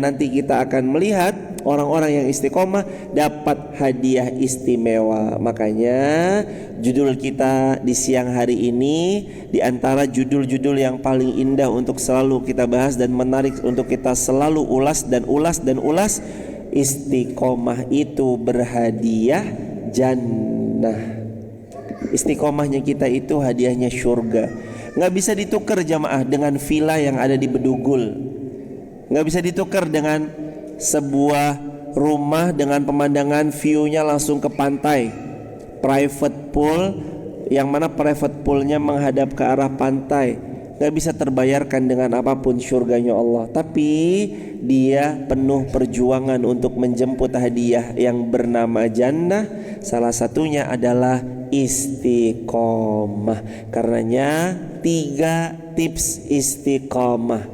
nanti kita akan melihat orang-orang yang istiqomah dapat hadiah istimewa. Makanya judul kita di siang hari ini di antara judul-judul yang paling indah untuk selalu kita bahas dan menarik untuk kita selalu ulas dan ulas. Istiqomah itu berhadiah jannah. Istiqomahnya kita itu hadiahnya surga. Nggak bisa ditukar jamaah dengan villa yang ada di Bedugul. Nggak bisa ditukar dengan sebuah rumah dengan pemandangan view-nya langsung ke pantai, private pool, yang mana private poolnya menghadap ke arah pantai. Nggak bisa terbayarkan dengan apapun surganya Allah. Tapi dia penuh perjuangan untuk menjemput hadiah yang bernama jannah. Salah satunya adalah istiqomah. Karenanya 3 tips istiqomah.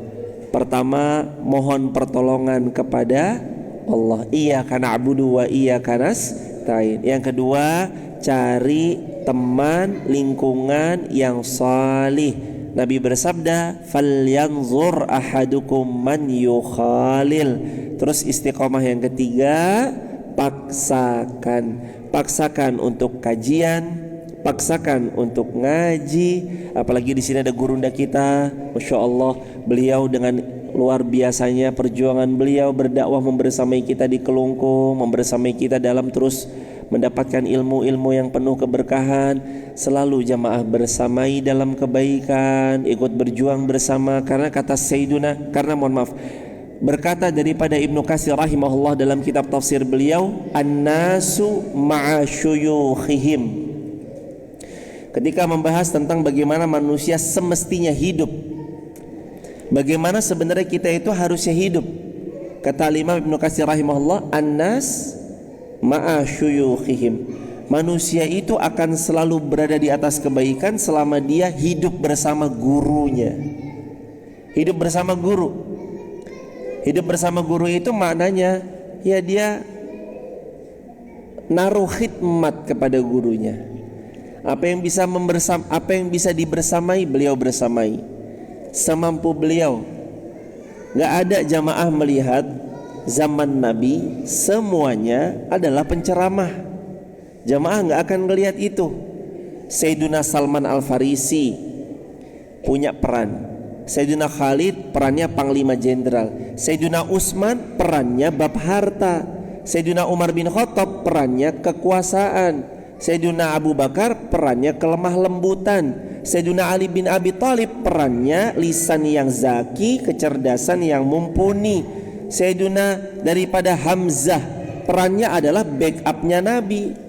Pertama, mohon pertolongan kepada Allah. Iyyaka na'budu wa iyyaka nasta'in. Yang kedua, cari teman lingkungan yang salih. Nabi bersabda, "Falyanzur ahadukum man yukhalil." Terus istiqomah yang ketiga, paksakan untuk kajian, paksakan untuk ngaji. Apalagi di sini ada gurunda kita, Masya Allah, beliau dengan luar biasanya perjuangan beliau berdakwah membersamai kita di Kelungkung, membersamai kita dalam terus mendapatkan ilmu-ilmu yang penuh keberkahan. Selalu jamaah bersamai dalam kebaikan, ikut berjuang bersama. Karena kata Sayyiduna, berkata daripada Ibnu Katsir rahimahullah dalam kitab tafsir beliau, "An-nasu ma'a syuyukhihim." Ketika membahas tentang bagaimana manusia semestinya hidup, bagaimana sebenarnya kita itu harusnya hidup, kata Imam Ibnu Katsir rahimahullah, "An-nas ma'a syuyukhihim." Manusia itu akan selalu berada di atas kebaikan selama dia hidup bersama gurunya. Hidup bersama guru. Hidup bersama guru itu maknanya ya dia naruh khidmat kepada gurunya. Apa yang bisa dibersamai, beliau bersamai semampu beliau. Gak ada jamaah melihat zaman Nabi semuanya adalah penceramah. Jamaah gak akan ngelihat itu. Sayyiduna Salman Al-Farisi punya peran. Sayyiduna Khalid perannya Panglima Jenderal. Sayyiduna Utsman perannya bab harta. Sayyiduna Umar bin Khattab perannya kekuasaan. Sayyiduna Abu Bakar perannya kelemah lembutan. Sayyiduna Ali bin Abi Thalib perannya lisan yang zaki, kecerdasan yang mumpuni. Sayyiduna daripada Hamzah perannya adalah backupnya Nabi.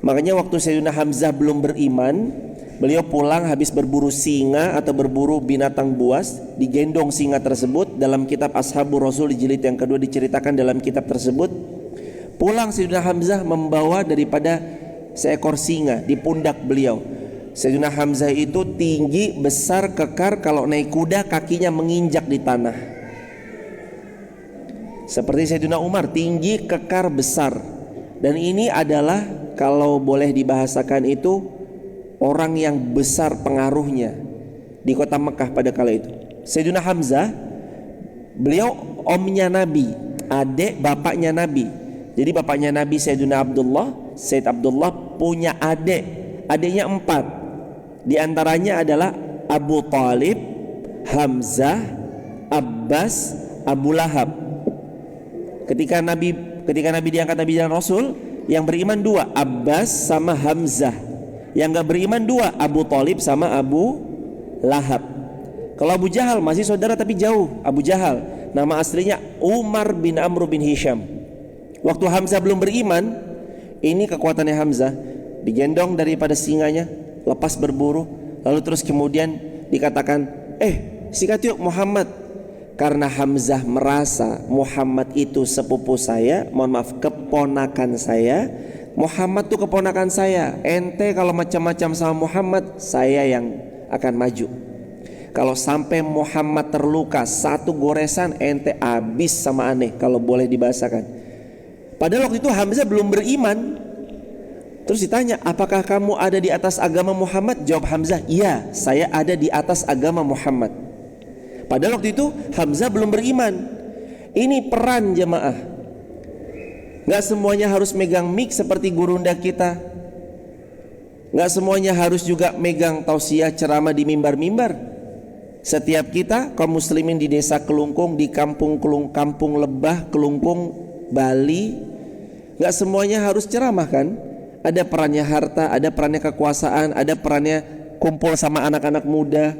Makanya waktu Sayyidina Hamzah belum beriman, beliau pulang habis berburu singa atau berburu binatang buas, digendong singa tersebut. Dalam kitab Ashabur Rasul di jilid yang kedua diceritakan dalam kitab tersebut, pulang Sayyidina Hamzah membawa daripada seekor singa di pundak beliau. Sayyidina Hamzah itu tinggi, besar, kekar, kalau naik kuda kakinya menginjak di tanah. Seperti Sayyidina Umar, tinggi, kekar, besar. Dan ini adalah, kalau boleh dibahasakan itu, orang yang besar pengaruhnya di kota Mekah pada kala itu. Sayyidina Hamzah, beliau omnya Nabi, adik bapaknya Nabi. Jadi bapaknya Nabi Sayyidina Abdullah, Sayyid Abdullah punya adik, adiknya 4. Di antaranya adalah Abu Talib, Hamzah, Abbas, Abu Lahab. Ketika Nabi diangkat Nabi dan Rasul, yang beriman 2, Abbas sama Hamzah. Yang gak beriman 2, Abu Talib sama Abu Lahab. Kalau Abu Jahal masih saudara tapi jauh. Abu Jahal nama aslinya Umar bin Amr bin Hisham. Waktu Hamzah belum beriman, ini kekuatannya Hamzah, digendong daripada singanya, lepas berburu, lalu terus kemudian dikatakan, sikat yuk Muhammad. Karena Hamzah merasa Muhammad itu sepupu saya, keponakan saya. Muhammad tuh keponakan saya. Ente kalau macam-macam sama Muhammad, saya yang akan maju. Kalau sampai Muhammad terluka satu goresan, ente habis sama aneh, kalau boleh dibahasakan. Padahal waktu itu Hamzah belum beriman. Terus ditanya, apakah kamu ada di atas agama Muhammad? Jawab Hamzah, iya, saya ada di atas agama Muhammad. Padahal waktu itu Hamzah belum beriman. Ini peran jemaah. Gak semuanya harus megang mic seperti gurunda kita. Gak semuanya harus juga megang tausiah ceramah di mimbar-mimbar. Setiap kita kaum muslimin di desa Kelungkung, di kampung Lebah, Kelungkung, Bali, gak semuanya harus ceramah kan? Ada perannya harta, ada perannya kekuasaan, ada perannya kumpul sama anak-anak muda,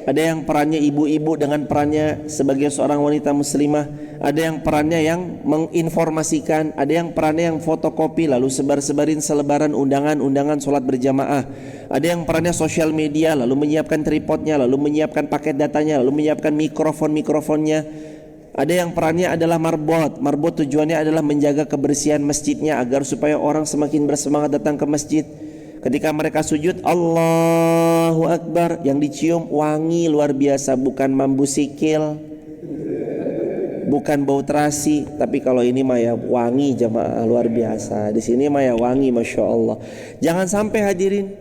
ada yang perannya ibu-ibu dengan perannya sebagai seorang wanita muslimah, ada yang perannya yang menginformasikan, ada yang perannya yang fotokopi lalu sebar-sebarin selebaran undangan sholat berjamaah, ada yang perannya sosial media lalu menyiapkan tripodnya, lalu menyiapkan paket datanya, lalu menyiapkan mikrofonnya, ada yang perannya adalah marbot tujuannya adalah menjaga kebersihan masjidnya agar supaya orang semakin bersemangat datang ke masjid. Ketika mereka sujud, Allahu Akbar, yang dicium wangi luar biasa, bukan mambu sikil, bukan bau terasi, tapi kalau ini mah ya wangi jamaah luar biasa. Di sini mah ya wangi, masya Allah. Jangan sampai hadirin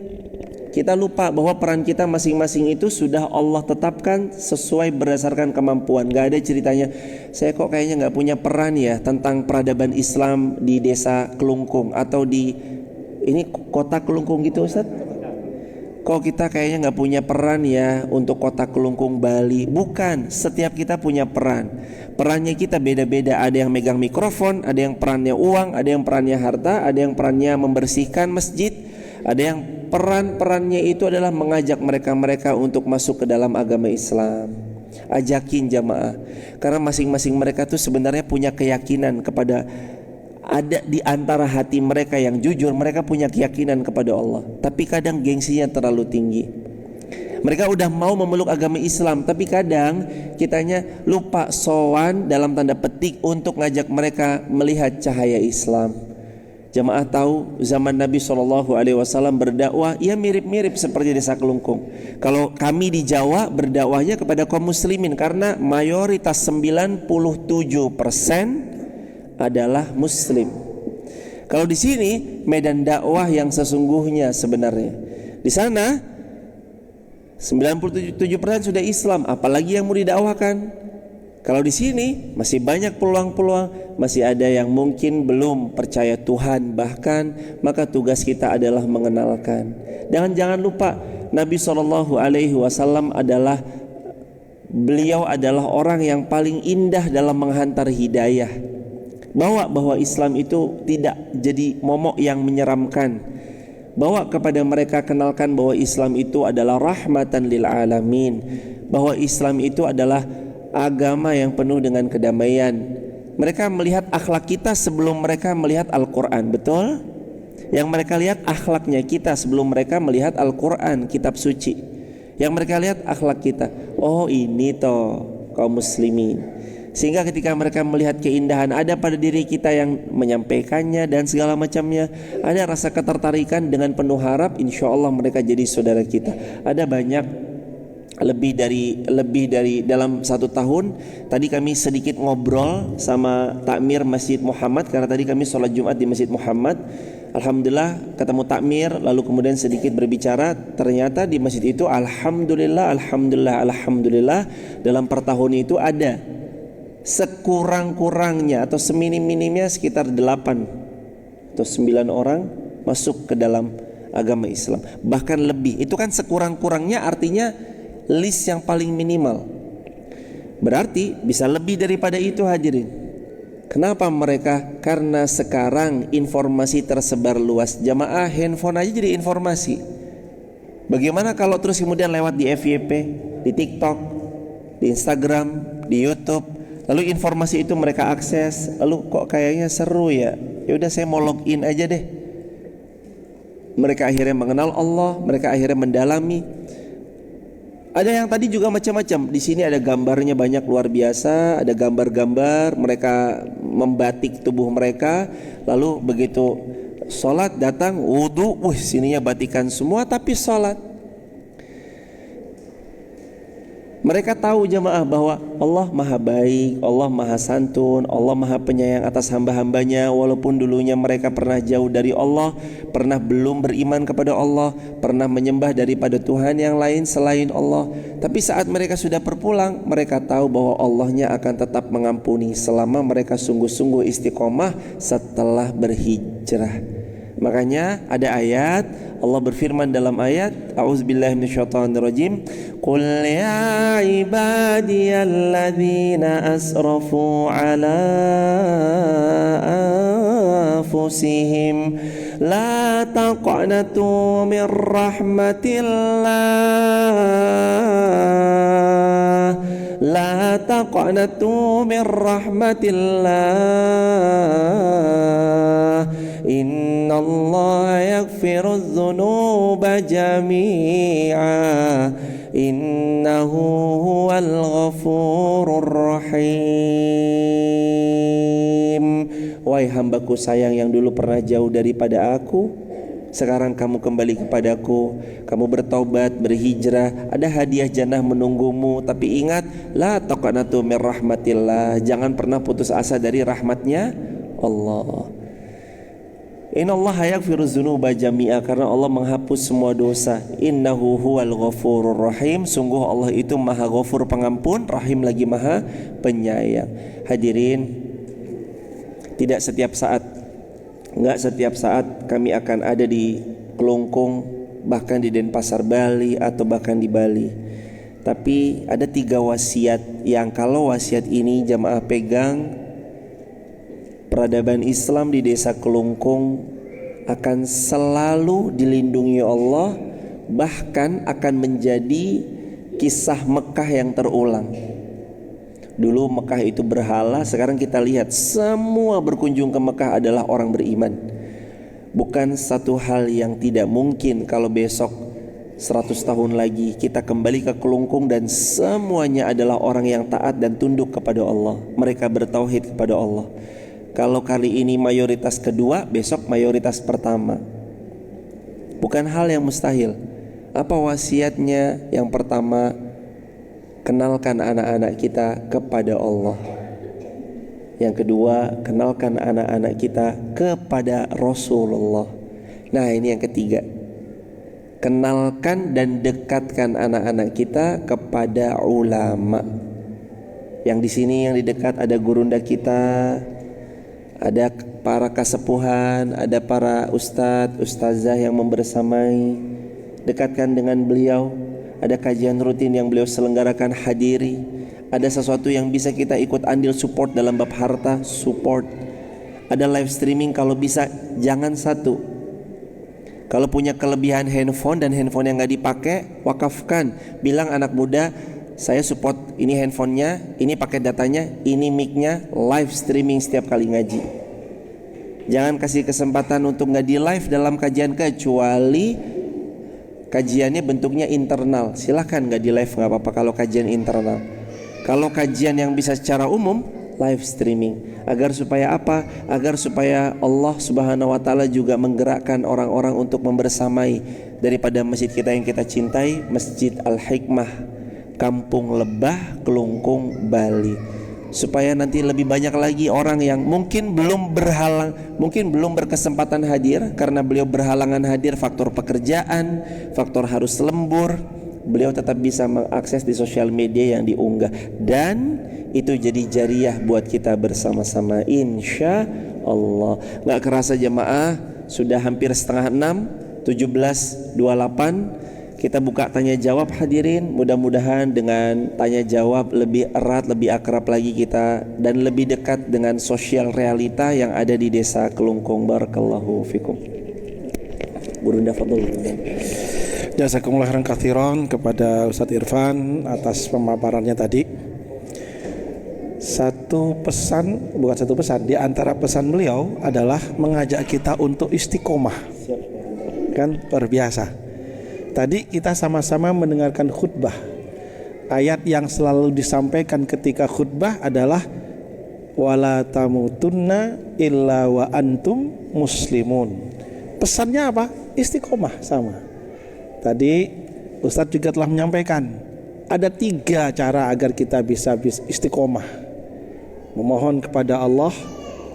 kita lupa bahwa peran kita masing-masing itu sudah Allah tetapkan sesuai berdasarkan kemampuan. Gak ada ceritanya saya kok kayaknya gak punya peran ya tentang peradaban Islam di desa Kelungkung atau di ini kota Kelungkung gitu Ustaz. Kok kita kayaknya gak punya peran ya untuk kota Kelungkung Bali. Bukan, setiap kita punya peran. Perannya kita beda-beda. Ada yang megang mikrofon, ada yang perannya uang, ada yang perannya harta, ada yang perannya membersihkan masjid, ada yang perannya itu adalah mengajak mereka untuk masuk ke dalam agama Islam. Ajakin jamaah, karena masing-masing mereka tuh sebenarnya punya keyakinan kepada, ada di antara hati mereka yang jujur, mereka punya keyakinan kepada Allah, tapi kadang gengsinya terlalu tinggi. Mereka udah mau memeluk agama Islam, tapi kadang kitanya lupa sowan dalam tanda petik untuk ngajak mereka melihat cahaya Islam. Jamaah tahu zaman Nabi SAW berdakwah, ya mirip-mirip seperti desa Kelungkung. Kalau kami di Jawa berdakwahnya kepada kaum muslimin, karena mayoritas 97% adalah muslim. Kalau di sini medan dakwah yang sesungguhnya sebenarnya. Di sana 97% sudah Islam, apalagi yang mau didakwakan. Kalau di sini masih banyak peluang-peluang, masih ada yang mungkin belum percaya Tuhan bahkan, maka tugas kita adalah mengenalkan. Dan jangan lupa Nabi SAW beliau adalah orang yang paling indah dalam menghantar hidayah. Bawa bahwa Islam itu tidak jadi momok yang menyeramkan. Bawa kepada mereka, kenalkan bahwa Islam itu adalah rahmatan lil alamin, bahwa Islam itu adalah agama yang penuh dengan kedamaian. Mereka melihat akhlak kita sebelum mereka melihat Al-Quran, betul? Yang mereka lihat akhlaknya kita sebelum mereka melihat Al-Quran, kitab suci. Yang mereka lihat akhlak kita, oh ini toh kaum muslimin. Sehingga ketika mereka melihat keindahan ada pada diri kita yang menyampaikannya dan segala macamnya, ada rasa ketertarikan, dengan penuh harap insya Allah mereka jadi saudara kita. Ada banyak, lebih dari dalam 1 tahun. Tadi kami sedikit ngobrol sama takmir Masjid Muhammad, karena tadi kami sholat Jumat di Masjid Muhammad. Alhamdulillah ketemu takmir, lalu kemudian sedikit berbicara. Ternyata di masjid itu alhamdulillah dalam per tahun itu ada sekurang-kurangnya atau seminim-minimnya sekitar 8 atau 9 orang masuk ke dalam agama Islam. Bahkan lebih, itu kan sekurang-kurangnya, artinya list yang paling minimal. Berarti bisa lebih daripada itu hadirin. Kenapa mereka? Karena sekarang informasi tersebar luas. Jamaah, handphone aja jadi informasi. Bagaimana kalau terus kemudian lewat di FYP, di TikTok, di Instagram, di YouTube, lalu informasi itu mereka akses, lalu kok kayaknya seru ya, ya udah saya mau login aja deh. Mereka akhirnya mengenal Allah, mereka akhirnya mendalami. Ada yang tadi juga macam-macam. Di sini ada gambarnya banyak luar biasa, ada gambar-gambar mereka membatik tubuh mereka. Lalu begitu sholat datang wudu, sininya batikan semua tapi sholat. Mereka tahu jamaah bahwa Allah maha baik, Allah maha santun, Allah maha penyayang atas hamba-hambanya. Walaupun dulunya mereka pernah jauh dari Allah, pernah belum beriman kepada Allah, pernah menyembah daripada Tuhan yang lain selain Allah, tapi saat mereka sudah berpulang, mereka tahu bahwa Allahnya akan tetap mengampuni selama mereka sungguh-sungguh istiqomah setelah berhijrah. Makanya ada ayat Allah berfirman dalam ayat A'udzubillahi minasyaitonirrajim, Qul ya ibadiyalladzina asrafu ala anfusihim la taqnatu min rahmatillah, la taqnatu min rahmatillah, innallaha yaghfirudz dzunuba jami'a, innahu huwal ghafurur rahim. Wahai hambaku sayang yang dulu pernah jauh daripada aku, sekarang kamu kembali kepadaku, kamu bertaubat, berhijrah, ada hadiah jannah menunggumu. Tapi ingat, la taqnatu mir rahmatillah, jangan pernah putus asa dari rahmatnya Allah. Innallaha yaghfirudz dzunuba jami'a, karena Allah menghapus semua dosa. Innahu huwal ghafurur rahim, sungguh Allah itu maha ghafur pengampun, rahim lagi maha penyayang. Hadirin, tidak setiap saat, enggak setiap saat kami akan ada di Kelungkung, bahkan di Denpasar Bali atau bahkan di Bali. Tapi ada 3 wasiat yang kalau wasiat ini jamaah pegang, peradaban Islam di desa Kelungkung akan selalu dilindungi Allah, bahkan akan menjadi kisah Mekah yang terulang. Dulu Mekah itu berhala, sekarang kita lihat semua berkunjung ke Mekah adalah orang beriman. Bukan satu hal yang tidak mungkin kalau besok 100 tahun lagi kita kembali ke Kelungkung dan semuanya adalah orang yang taat dan tunduk kepada Allah. Mereka bertauhid kepada Allah. Kalau kali ini mayoritas kedua, besok mayoritas pertama. Bukan hal yang mustahil. Apa wasiatnya? Yang pertama, kenalkan anak-anak kita kepada Allah. Yang kedua, kenalkan anak-anak kita kepada Rasulullah. Nah, ini yang ketiga. Kenalkan dan dekatkan anak-anak kita kepada ulama. Yang di sini yang di dekat ada gurunda kita, ada para kasepuhan, ada para ustadz, ustazah yang membersamai. Dekatkan dengan beliau. Ada kajian rutin yang beliau selenggarakan, hadiri. Ada sesuatu yang bisa kita ikut andil support dalam bab harta, support. Ada live streaming, kalau bisa jangan satu. Kalau punya kelebihan handphone dan handphone yang gak dipakai, wakafkan. Bilang anak muda, saya support ini handphonenya, ini pakai datanya, ini mic-nya, live streaming setiap kali ngaji. Jangan kasih kesempatan untuk gak di live dalam kajian, kecuali kajiannya bentuknya internal. Silahkan gak di live, gak apa-apa kalau kajian internal. Kalau kajian yang bisa secara umum, live streaming. Agar supaya apa? Agar supaya Allah subhanahu wa ta'ala juga menggerakkan orang-orang untuk membersamai. Daripada masjid kita yang kita cintai, Masjid Al-Hikmah, Kampung Lebah, Kelungkung, Bali. Supaya nanti lebih banyak lagi orang yang mungkin belum berkesempatan hadir karena beliau berhalangan hadir, faktor pekerjaan, faktor harus lembur, beliau tetap bisa mengakses di sosial media yang diunggah, dan itu jadi jariah buat kita bersama-sama insya Allah. Gak kerasa jemaah, sudah hampir setengah 6, 17.28. Kita buka tanya jawab hadirin. Mudah-mudahan dengan tanya jawab lebih erat, lebih akrab lagi kita, dan lebih dekat dengan sosial realita yang ada di desa Kelungkung. Barakallahu fikum. Burunda fadhol. Jazakumullah khairan katsiran kepada Ustadz Irfan atas pemaparannya tadi. Satu pesan, bukan satu pesan, di antara pesan beliau adalah mengajak kita untuk istiqomah. Kan luar biasa. Tadi kita sama-sama mendengarkan khutbah. Ayat yang selalu disampaikan ketika khutbah adalah wala tamutunna illa wa antum muslimun. Pesannya apa? Istiqomah sama. Tadi Ustadz juga telah menyampaikan ada 3 cara agar kita bisa istiqomah. Memohon kepada Allah,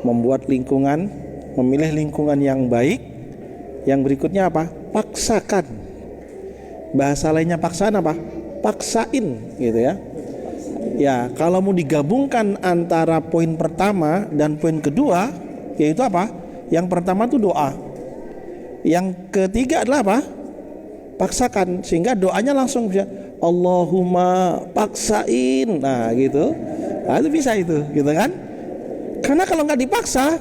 membuat lingkungan, memilih lingkungan yang baik. Yang berikutnya apa? Paksakan. Bahasa lainnya paksaan apa? Paksain gitu ya. Ya, kalau mau digabungkan antara poin pertama dan poin kedua, yaitu apa? Yang pertama itu doa. Yang ketiga adalah apa? Paksakan, sehingga doanya langsung bisa Allahumma paksain. Nah, gitu. Nah, itu bisa itu, gitu kan? Karena kalau nggak dipaksa,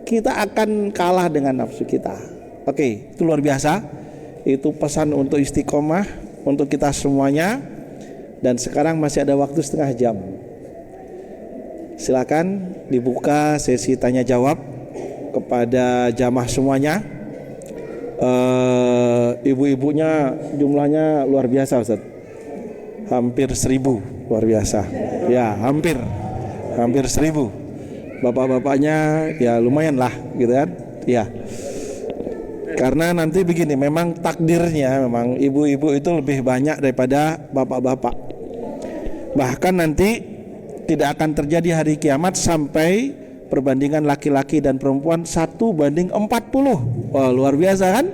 kita akan kalah dengan nafsu kita. Oke, itu luar biasa. Itu pesan untuk istiqomah untuk kita semuanya. Dan sekarang masih ada waktu setengah jam. Silakan dibuka sesi tanya jawab kepada jamaah semuanya. Ibu-ibunya jumlahnya luar biasa, Ustaz. Hampir 1000, luar biasa. Ya, hampir 1000. Bapak-bapaknya ya lumayan lah, gitu kan? Ya. Karena nanti begini, memang takdirnya memang ibu-ibu itu lebih banyak daripada bapak-bapak. Bahkan nanti tidak akan terjadi hari kiamat sampai perbandingan laki-laki dan perempuan 1:40. Wah, luar biasa kan?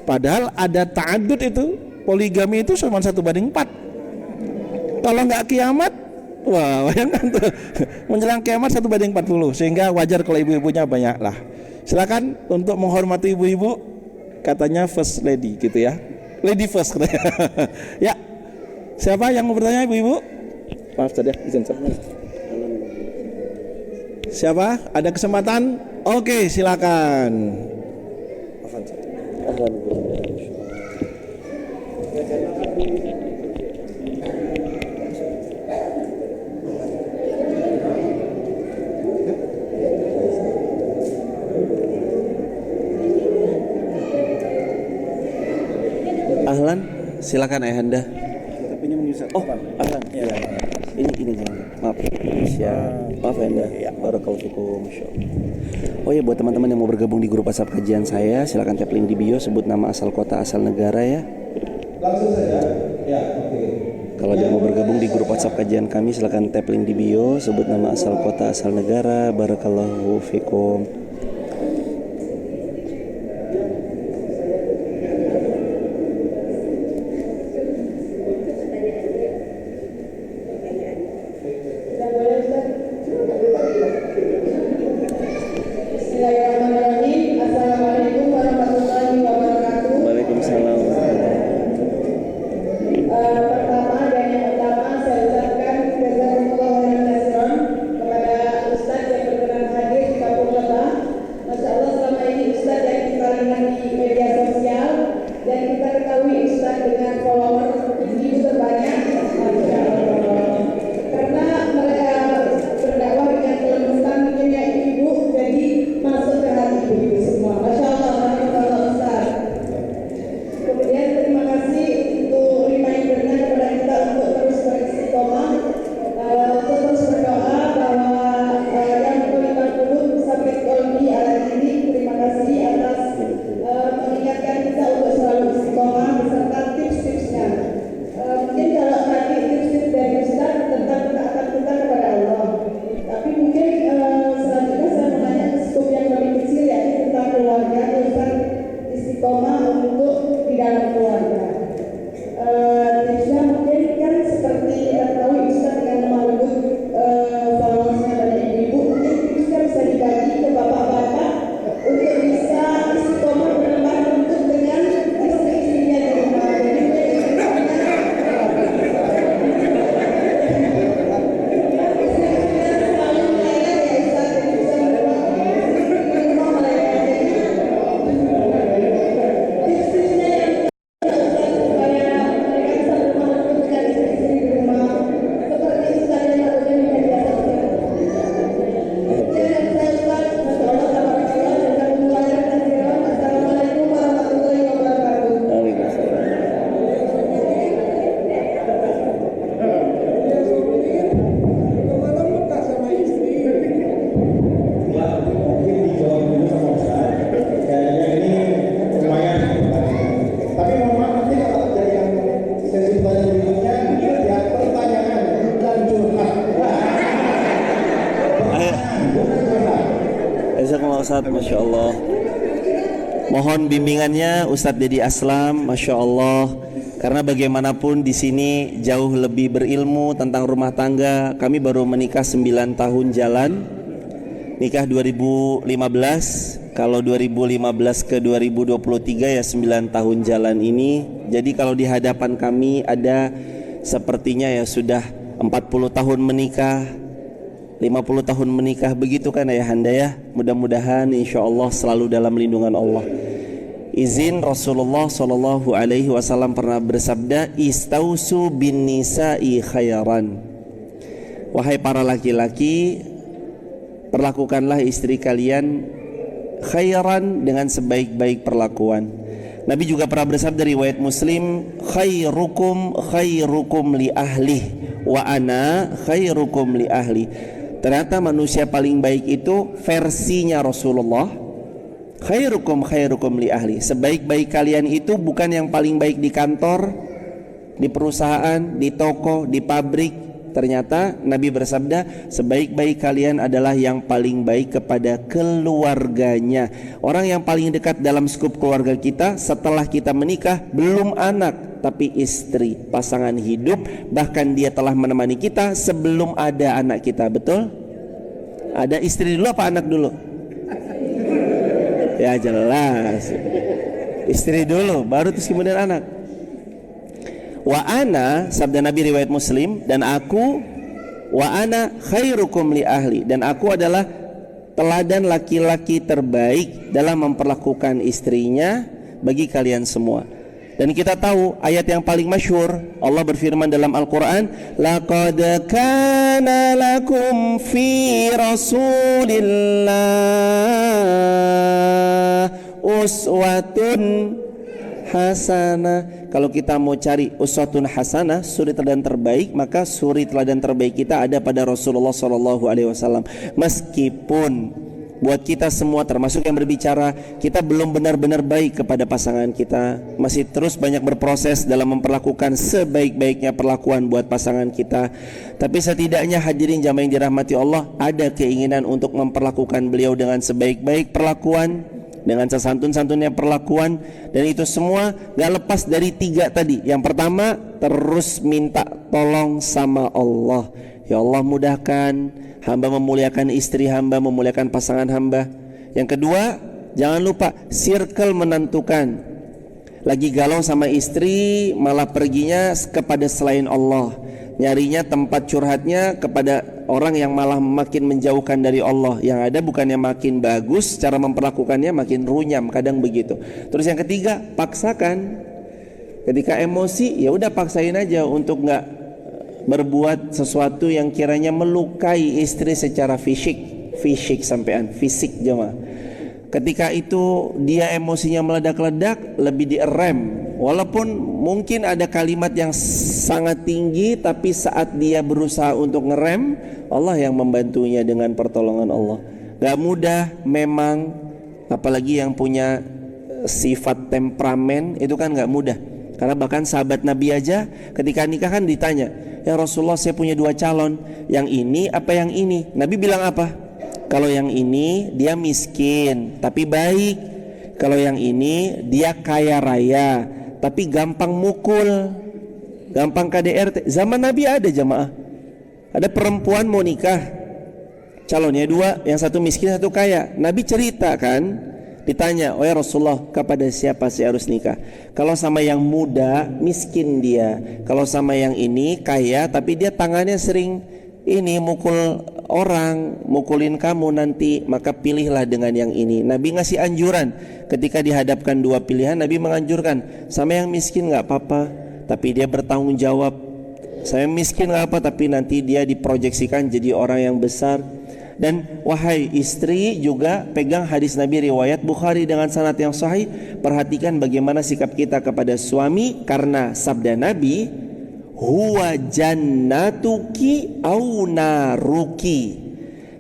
Padahal ada ta'adud itu, poligami itu cuma 1:4. Kalau nggak kiamat, wah bayangkan tuh, menjelang kiamat 1:40. Sehingga wajar kalau ibu-ibunya banyak lah. Silakan untuk menghormati ibu-ibu, katanya first lady gitu ya, lady first katanya. Ya, siapa yang mau bertanya ibu-ibu? Maaf tadi ya, izin saya. Siapa? Ada kesempatan? Oke, silakan. Ahlan, silakan ayahanda. Oh, Ahlan. Ya. Ini jangan. Maaf. Maaf ayahanda. Barakallahu fikum. Oh ya, buat teman-teman yang mau bergabung di grup WhatsApp kajian saya, silakan tap link di bio, sebut nama, asal kota, asal negara ya. langsung saja. Ya, oke. Kalau ada yang mau bergabung di grup WhatsApp kajian kami, silakan tap link di bio, sebut nama, asal kota, asal negara. Barakallahu fikum. Bismillahirrahmanirrahim. Assalamualaikum warahmatullahi wabarakatuh. Waalaikumsalam. Pertama dan yang utama saya ucapkan jazakumullah khairan katsiran kepada Ustaz yang berkenan hadir di kampung Lebah Ustadz, Masya Allah. Mohon bimbingannya Ustadz Dedi Aslam, Masya Allah. Karena bagaimanapun di sini jauh lebih berilmu tentang rumah tangga. Kami baru menikah 9 tahun jalan. Nikah 2015. Kalau 2015 ke 2023 ya 9 tahun jalan ini. Jadi kalau di hadapan kami ada sepertinya ya sudah 40 tahun menikah, 50 tahun menikah, begitu kan ayahanda ya. Mudah-mudahan insya Allah selalu dalam lindungan Allah. Izin Rasulullah Shallallahu Alaihi Wasallam pernah bersabda, istausu bin nisa'i khairan. Wahai para laki-laki, perlakukanlah istri kalian khairan, dengan sebaik-baik perlakuan. Nabi juga pernah bersabda riwayat Muslim, khairukum khairukum li ahli wa ana khairukum li ahli. Ternyata manusia paling baik itu versinya Rasulullah. Khairukum khairukum li ahli. Sebaik-baik kalian itu bukan yang paling baik di kantor, di perusahaan, di toko, di pabrik. Ternyata Nabi bersabda, sebaik-baik kalian adalah yang paling baik kepada keluarganya. Orang yang paling dekat dalam skup keluarga kita setelah kita menikah, belum anak tapi istri, pasangan hidup. Bahkan dia telah menemani kita sebelum ada anak kita. Betul? Ada istri dulu apa anak dulu? Ya jelas, istri dulu baru terus kemudian anak. Wa ana, sabda Nabi riwayat Muslim, dan aku, wa ana khairukum li ahli, dan aku adalah teladan laki-laki terbaik dalam memperlakukan istrinya bagi kalian semua. Dan kita tahu ayat yang paling masyhur, Allah berfirman dalam Al-Quran, laqad kana lakum fi Rasulillah uswatun hasanah. Kalau kita mau cari uswatun hasanah, suri teladan terbaik, maka suri teladan terbaik kita ada pada Rasulullah SAW. Meskipun buat kita semua termasuk yang berbicara, kita belum benar-benar baik kepada pasangan kita, masih terus banyak berproses dalam memperlakukan sebaik-baiknya perlakuan buat pasangan kita. Tapi setidaknya hadirin jamaah yang dirahmati Allah, ada keinginan untuk memperlakukan beliau dengan sebaik-baik perlakuan, dengan sesantun-santunnya perlakuan. Dan itu semua gak lepas dari 3 tadi. Yang pertama, terus minta tolong sama Allah. Ya Allah, mudahkan hamba memuliakan istri hamba, memuliakan pasangan hamba. Yang kedua, jangan lupa circle menentukan. Lagi galau sama istri, malah perginya kepada selain Allah, nyarinya tempat curhatnya kepada orang yang malah makin menjauhkan dari Allah. Yang ada bukannya makin bagus, cara memperlakukannya makin runyam, kadang begitu. Terus yang ketiga, paksakan. Ketika emosi, ya udah paksain aja untuk nggak berbuat sesuatu yang kiranya melukai istri secara fisik sampean, fisik jemaah. Ketika itu dia emosinya meledak-ledak, lebih direm. Walaupun mungkin ada kalimat yang sangat tinggi, tapi saat dia berusaha untuk ngerem, Allah yang membantunya dengan pertolongan Allah. Gak mudah memang, apalagi yang punya sifat temperamen, itu kan gak mudah. Karena bahkan sahabat Nabi aja ketika nikah kan ditanya, ya Rasulullah, saya punya 2 calon, yang ini apa yang ini? Nabi bilang apa? Kalau yang ini dia miskin tapi baik. Kalau yang ini dia kaya raya tapi gampang mukul, gampang KDRT. Zaman Nabi ada jamaah, ada perempuan mau nikah, calonnya 2, yang satu miskin satu kaya. Nabi cerita kan, ditanya, oh ya Rasulullah, kepada siapa saya harus nikah? Kalau sama yang muda, miskin dia. Kalau sama yang ini, kaya, tapi dia tangannya sering ini mukul orang, mukulin kamu nanti, maka pilihlah dengan yang ini. Nabi ngasih anjuran. Ketika dihadapkan 2 pilihan, Nabi menganjurkan, sama yang miskin gak apa-apa, tapi dia bertanggung jawab. Saya miskin gak apa, tapi nanti dia diproyeksikan jadi orang yang besar. Dan wahai istri juga pegang hadis Nabi riwayat Bukhari dengan sanad yang sahih. Perhatikan bagaimana sikap kita kepada suami, karena sabda Nabi, huwa jannatuki au naruki.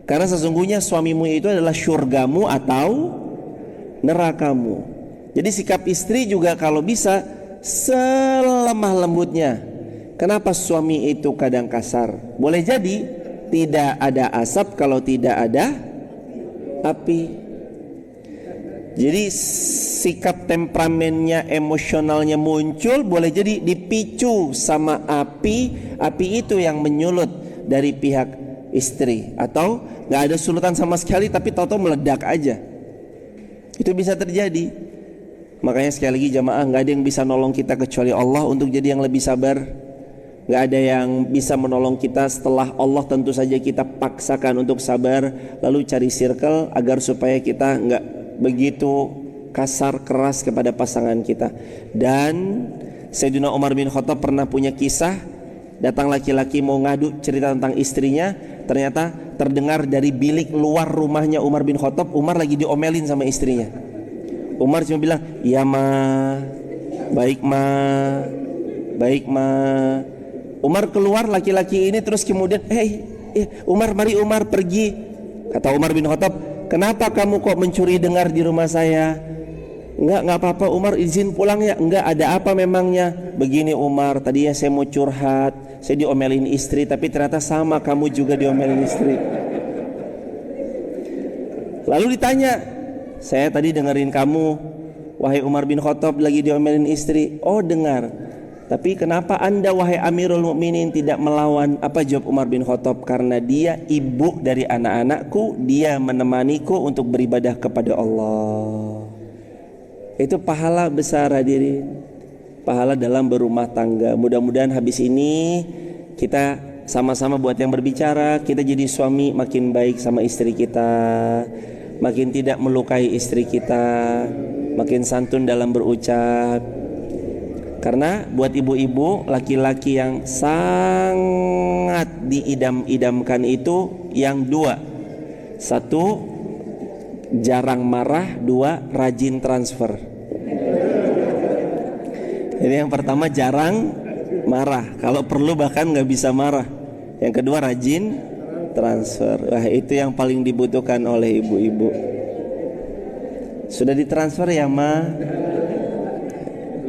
Karena sesungguhnya suamimu itu adalah syurgamu atau nerakamu. Jadi sikap istri juga kalau bisa selemah lembutnya. Kenapa suami itu kadang kasar? Boleh jadi tidak ada asap kalau tidak ada api. Jadi sikap temperamennya, emosionalnya muncul, boleh jadi dipicu sama api itu yang menyulut dari pihak istri, atau nggak ada sulutan sama sekali tapi tahu-tahu meledak aja. Itu bisa terjadi. Makanya sekali lagi jamaah, nggak ada yang bisa nolong kita kecuali Allah untuk jadi yang lebih sabar. Nggak ada yang bisa menolong kita setelah Allah. Tentu saja kita paksakan untuk sabar, lalu cari circle agar supaya kita nggak begitu kasar keras kepada pasangan kita. Dan Sayyidina Umar bin Khattab pernah punya kisah, datang laki-laki mau ngadu cerita tentang istrinya, ternyata terdengar dari bilik luar rumahnya Umar bin Khattab, Umar lagi diomelin sama istrinya. Umar cuma bilang, "Ya ma, baik ma, baik ma." Umar keluar, laki-laki ini terus kemudian, Umar, mari Umar pergi." Kata Umar bin Khattab, "Kenapa kamu kok mencuri dengar di rumah saya?" Enggak apa-apa Umar, izin pulang ya." "Enggak, ada apa memangnya?" "Begini Umar, tadinya saya mau curhat, saya diomelin istri, tapi ternyata sama kamu juga diomelin istri." Lalu ditanya, "Saya tadi dengerin kamu, wahai Umar bin Khattab, lagi diomelin istri." "Oh dengar, tapi kenapa anda wahai Amirul Mukminin tidak melawan?" Apa jawab Umar bin Khattab? "Karena dia ibu dari anak-anakku, dia menemaniku untuk beribadah kepada Allah." Itu pahala besar hadirin, pahala dalam berumah tangga. Mudah-mudahan habis ini kita sama-sama buat yang berbicara, kita jadi suami makin baik sama istri kita, makin tidak melukai istri kita, makin santun dalam berucap. Karena buat ibu-ibu, laki-laki yang sangat diidam-idamkan itu yang dua. Satu, jarang marah. Dua, rajin transfer. Jadi yang pertama jarang marah, kalau perlu bahkan nggak bisa marah. Yang kedua rajin transfer. Wah, itu yang paling dibutuhkan oleh ibu-ibu. Sudah ditransfer ya ma?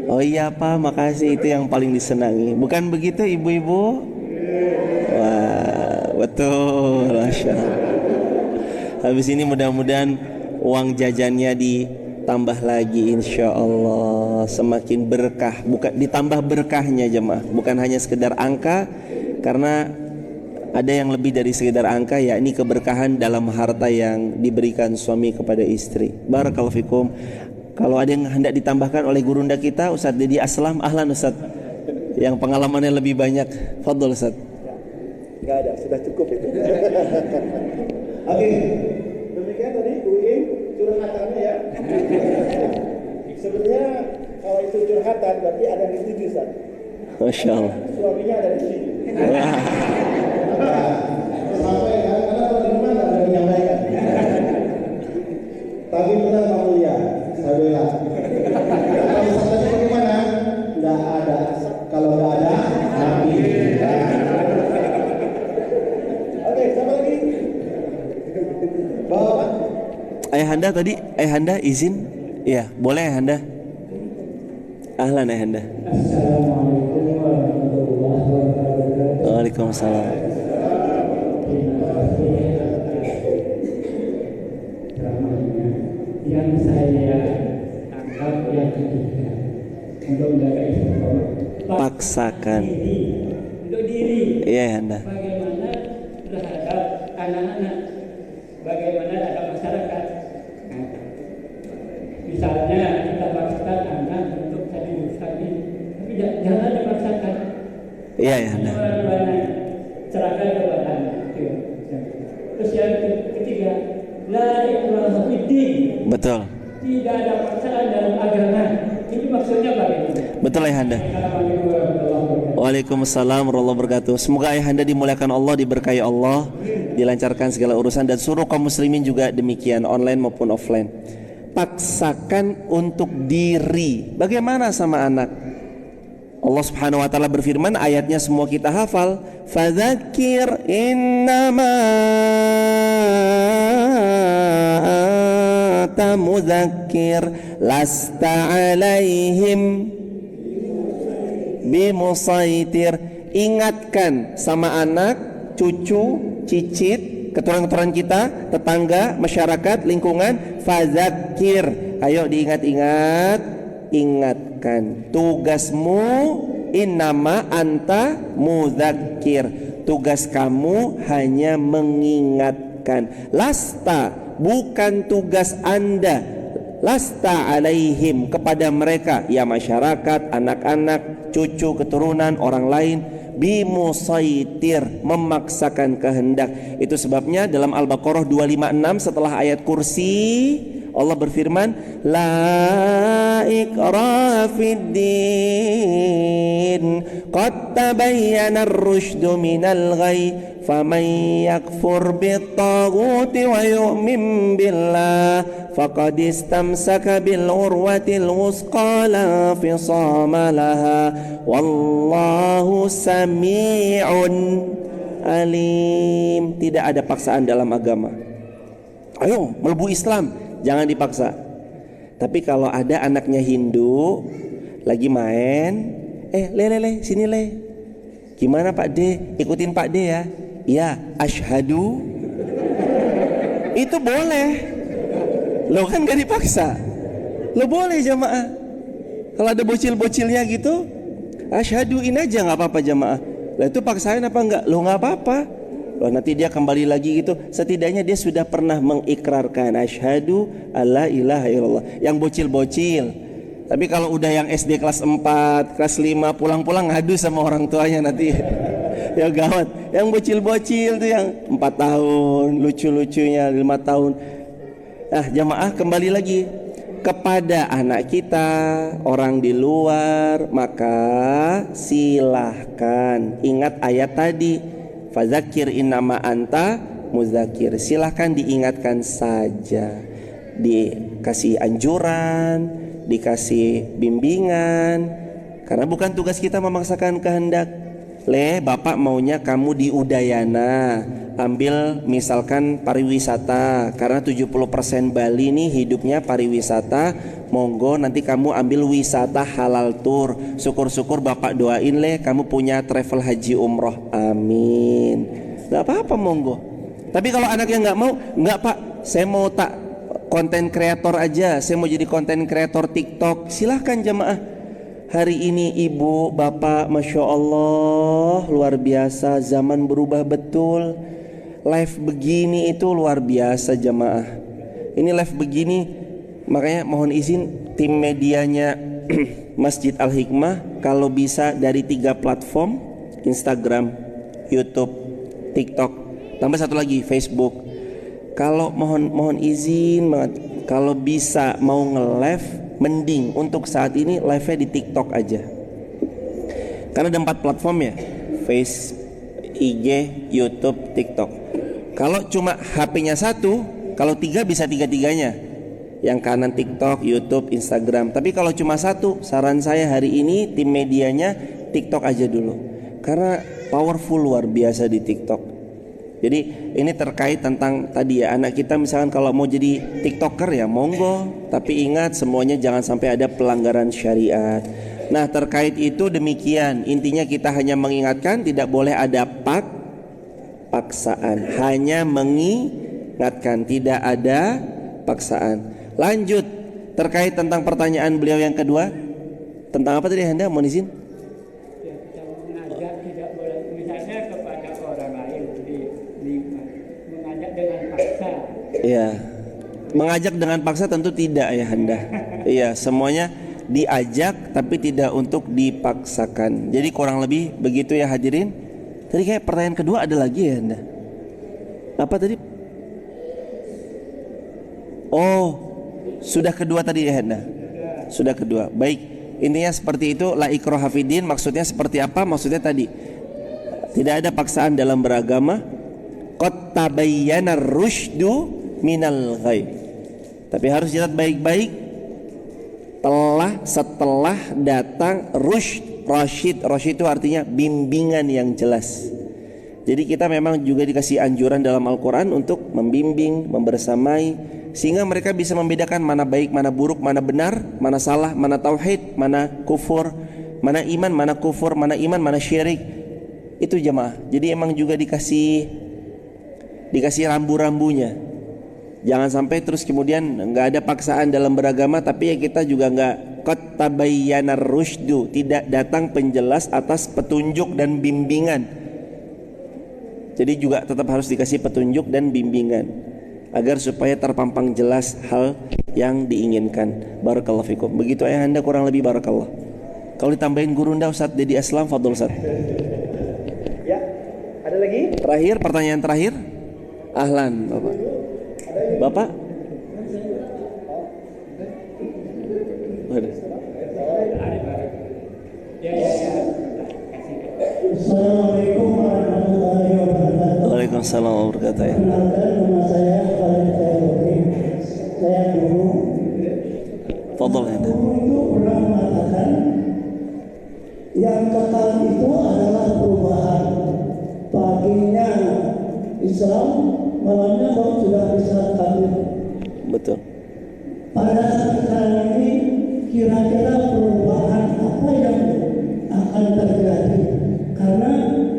"Oh iya Pak, makasih." Itu yang paling disenangi. Bukan begitu ibu-ibu? Wah, betul, Masya Allah. Habis ini mudah-mudahan uang jajannya ditambah lagi, insya Allah semakin berkah. Bukan ditambah berkahnya jemaah, bukan hanya sekedar angka, karena ada yang lebih dari sekedar angka, yakni keberkahan dalam harta yang diberikan suami kepada istri. Barakallahu fikum. Kalau ada yang hendak ditambahkan oleh gurunda kita, Ustadz Dedi Aslam, ahlan Ustadz, yang pengalamannya lebih banyak. Fadhol Ustadz. Enggak ada, sudah cukup itu. Oke, demikian tadi Bu Im curhatannya ya. Sebenarnya kalau itu curhatan berarti ada yang setuju, Ustaz. Masya Allah. Suaminya ada di sini. Wah. Sampai karena kalau di rumah nggak ada yang menyampaikan. Tapi benar Pak Mulia, saya bilang. Kalau Ustaznya bagaimana? Nggak ada. Kalau nggak ada, mati. Oke, siapa lagi? Bapak. Ayahanda tadi, Ayahanda izin? Iya, boleh Ayahanda. Ahlan Ayahanda. Assalamualaikum warahmatullahi wabarakatuh. Waalaikumsalam. Yang saya tangkap yang ketiga, untuk menjaga istiqomah, Paksakan. untuk diri, Iya Ayahanda. bagaimana terhadap anak-anak, bagaimana terhadap masyarakat. Nah, misalnya kita paksakan anak untuk tadi tadi, tapi jangan dipaksakan. Iya Ayahanda. Orang-orang serahkan kepada anak. Terus yang ketiga, la ikraha fiddin. Betul. Tidak ada paksaan dalam agama. Ini maksudnya bagaimana? Betul Ayahanda. Assalamualaikum warahmatullahi wabarakatuh. Waalaikumsalam warahmatullahi wabarakatuh. Semoga Ayahanda dimuliakan Allah, diberkahi Allah, dilancarkan segala urusan, dan seluruh kaum muslimin juga demikian, online maupun offline. Paksakan untuk diri. Bagaimana sama anak? Allah Subhanahu wa taala berfirman, ayatnya semua kita hafal, fadzakir innama anta mudzakir lasta alaihim bimusaitir. Ingatkan sama anak, cucu, cicit, keturunan-keturunan kita, tetangga, masyarakat, lingkungan. Fadzakir, Ayo diingat-ingat, ingatkan. Tugasmu innama anta mudzakir. Tugas kamu hanya mengingatkan. Lasta, bukan tugas Anda. Lasta alaihim, kepada mereka, ya masyarakat, anak-anak, cucu, keturunan, orang lain, bimusaitir, memaksakan kehendak. Itu sebabnya dalam Al-Baqarah 256 setelah ayat kursi, Allah berfirman, la ikraha fid din, qad tabayyana ar-rusydu minal ghayy, faman yakfur bit-taghuti wa yu'min billah faqad istamsaka bil urwatil wusqa la fisama laha wallahu sami'un alim. Tidak ada paksaan dalam agama. Ayo melebu Islam, jangan dipaksa. Tapi kalau ada anaknya Hindu lagi main, le sini le, gimana Pak D, ikutin Pak D ya. Ya, asyhadu. Itu boleh. Lo kan gak dipaksa. Lo boleh jamaah. Kalau ada bocil-bocilnya gitu, asyhaduin aja, gak apa-apa jamaah. Lah itu paksain apa enggak? Lo gak apa-apa. Loh, nanti dia kembali lagi gitu, setidaknya dia sudah pernah mengikrarkan asyhadu alla ilaha illallah. Yang bocil-bocil. Tapi kalau udah yang SD kelas 4, kelas 5 pulang-pulang ngadu sama orang tuanya nanti ya gawat. Yang bocil-bocil tuh yang 4 tahun, lucu-lucunya 5 tahun. Nah, jamaah kembali lagi kepada anak kita, orang di luar, maka silahkan ingat ayat tadi, fadzakir innama anta mudzakir. Silahkan diingatkan saja, dikasih anjuran, dikasih bimbingan, karena bukan tugas kita memaksakan kehendak. Le, bapak maunya kamu di Udayana, ambil misalkan pariwisata, karena 70% Bali nih hidupnya pariwisata. Monggo nanti kamu ambil wisata halal tour. Syukur-syukur bapak doain le, kamu punya travel haji umroh, amin. Gak apa-apa, monggo. Tapi kalau anaknya gak mau, enggak pak, saya mau tak konten kreator aja, saya mau jadi konten kreator TikTok. Silahkan jamaah. Hari ini ibu, bapak, masya Allah, luar biasa, zaman berubah betul. Live begini itu luar biasa jamaah. Ini live begini, makanya mohon izin tim medianya Masjid Al-Hikmah, kalau bisa dari 3 platform, Instagram, YouTube, TikTok, tambah satu lagi Facebook. Kalau mohon izin banget, kalau bisa mau nge-live, mending untuk saat ini live-nya di TikTok aja. Karena ada 4 platform ya, Face, IG, YouTube, TikTok. Kalau cuma HP-nya 1, kalau 3 bisa 3-3-nya. Yang kanan TikTok, YouTube, Instagram. Tapi kalau cuma 1, saran saya hari ini tim medianya TikTok aja dulu. Karena powerful luar biasa di TikTok. Jadi ini terkait tentang tadi ya, anak kita misalkan kalau mau jadi TikToker ya monggo, tapi ingat semuanya jangan sampai ada pelanggaran syariat. Nah, terkait itu demikian, intinya kita hanya mengingatkan, tidak boleh ada paksaan, hanya mengingatkan, tidak ada paksaan. Lanjut terkait tentang pertanyaan beliau yang kedua, tentang apa tadi Anda mohon izin? Mengajak tidak boleh, misalnya kepada orang lain mengajak dengan paksa. Iya. Mengajak dengan paksa tentu tidak ya Anda. Iya, semuanya diajak tapi tidak untuk dipaksakan. Jadi kurang lebih begitu ya hadirin. Tadi kayak pertanyaan kedua ada lagi ya Anda. Apa tadi? Oh, sudah kedua tadi ya Anda. Sudah kedua. Baik, intinya seperti itu. La ikraha fiddin, maksudnya seperti apa? Maksudnya tadi tidak ada paksaan dalam beragama. Qad tabayyana ar-rusydu minal ghayy. Tapi harus lihat baik-baik, setelah datang rasyid itu artinya bimbingan yang jelas. Jadi kita memang juga dikasih anjuran dalam Al-Quran untuk membimbing, membersamai, sehingga mereka bisa membedakan mana baik, mana buruk, mana benar, mana salah, mana tauhid, mana kufur, mana iman, mana kufur, mana iman, mana syirik. Itu jemaah. Jadi emang juga dikasih rambu-rambunya. Jangan sampai terus kemudian nggak ada paksaan dalam beragama, tapi ya kita juga nggak qad tabayyana rusydu, tidak datang penjelas atas petunjuk dan bimbingan. Jadi juga tetap harus dikasih petunjuk dan bimbingan agar supaya terpampang jelas hal yang diinginkan. Barakallahu fikum. Begitu ayahanda kurang lebih barakallah. Kalau ditambahin gurunda Ustaz Dedi Aslam, fadhol Ustaz. Ya, ada lagi? Terakhir, pertanyaan terakhir. Ahlan, Bapak. Bapak? Waduh. Assalamualaikum warahmatullahi wabarakatuh. Waalaikumsalam warahmatullahi wabarakatuh. Perkenalkan, nama saya Khalid Khairuddin. Saya guru. Fadhol anda. Guru itu pernah mengatakan yang kekal itu adalah perubahan. Paginya Islam, malamnya kok sudah bisa kafir. Betul. Pada saat sekarang ini kira-kira perubahan apa yang akan terjadi? Karena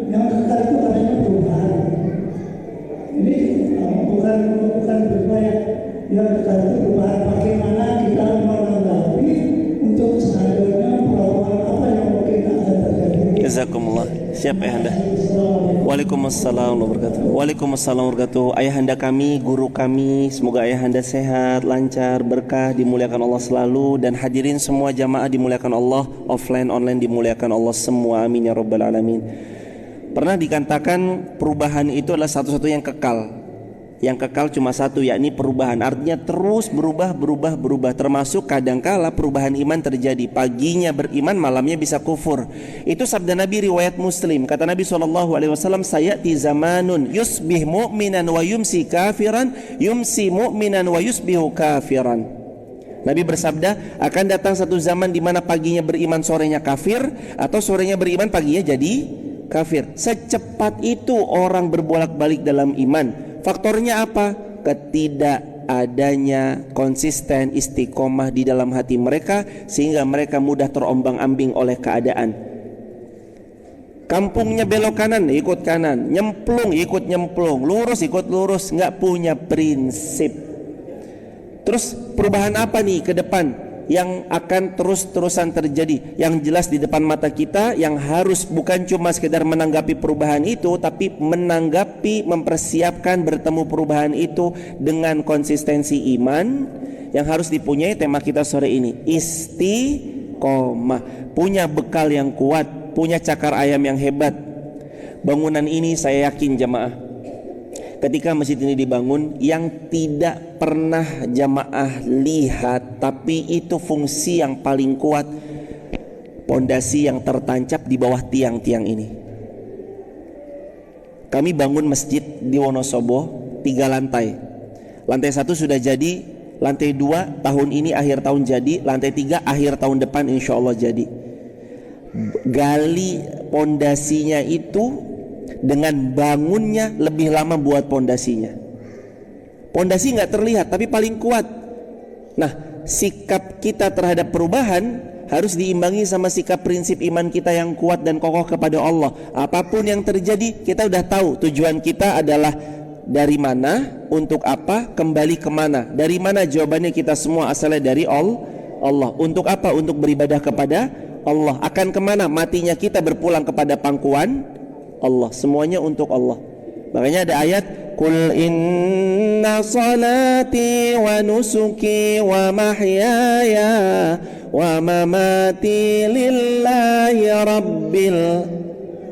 yang kekal itu adanya perubahan. Ini bukan berubah yang kekal itu perubahan. Bagaimana kita menanggapi untuk selanjutnya perubahan apa yang mungkin akan terjadi? Jazakumullah. Siapa ayahanda? Waalaikumsalam warahmatullahi wabarakatuh. Waalaikumsalam warahmatullahi wabarakatuh. Ayahanda kami, guru kami, semoga ayahanda sehat, lancar, berkah, dimuliakan Allah selalu, dan hadirin semua jamaah dimuliakan Allah, offline online dimuliakan Allah semua. Amin ya rabbal alamin. Pernah dikatakan perubahan itu adalah satu-satu yang kekal. Yang kekal cuma satu, yakni perubahan. Artinya terus berubah. Termasuk kadangkala perubahan iman terjadi. Paginya beriman, malamnya bisa kufur. Itu sabda Nabi riwayat Muslim. Kata Nabi SAW, sayati zamanun yusbih mu'minan wa yumsi kafiran, yumsi mu'minan wa yusbihu kafiran. Nabi bersabda, akan datang satu zaman di mana paginya beriman, sorenya kafir, atau sorenya beriman, paginya jadi kafir. Secepat itu orang berbolak-balik dalam iman. Faktornya apa? Ketidakadanya konsisten istiqomah di dalam hati mereka, sehingga mereka mudah terombang-ambing oleh keadaan. Kampungnya belok kanan, ikut kanan. Nyemplung, ikut nyemplung. Lurus, ikut lurus. Nggak punya prinsip. Terus perubahan apa nih ke depan yang akan terus-terusan terjadi? Yang jelas di depan mata kita, yang harus bukan cuma sekedar menanggapi perubahan itu, tapi menanggapi, mempersiapkan bertemu perubahan itu dengan konsistensi iman yang harus dipunyai. Tema kita sore ini istiqomah, punya bekal yang kuat, punya cakar ayam yang hebat. Bangunan ini saya yakin jamaah, ketika masjid ini dibangun, yang tidak pernah jamaah lihat, tapi itu fungsi yang paling kuat, pondasi yang tertancap di bawah tiang-tiang ini. Kami bangun masjid di Wonosobo 3 lantai. Lantai 1 sudah jadi, lantai 2 tahun ini akhir tahun jadi, lantai 3 akhir tahun depan insya Allah jadi. Gali pondasinya itu dengan bangunnya lebih lama buat pondasinya. Pondasi nggak terlihat tapi paling kuat. Nah, sikap kita terhadap perubahan harus diimbangi sama sikap prinsip iman kita yang kuat dan kokoh kepada Allah. Apapun yang terjadi, kita udah tahu tujuan kita adalah dari mana, untuk apa, kembali kemana. Dari mana jawabannya kita semua asalnya dari Allah. Untuk apa? Untuk beribadah kepada Allah. Akan kemana? Matinya kita berpulang kepada pangkuan Allah. Semuanya untuk Allah. Makanya ada ayat, Qul inna salati wa nusuki wa mahyaya wa mamati lillahi rabbil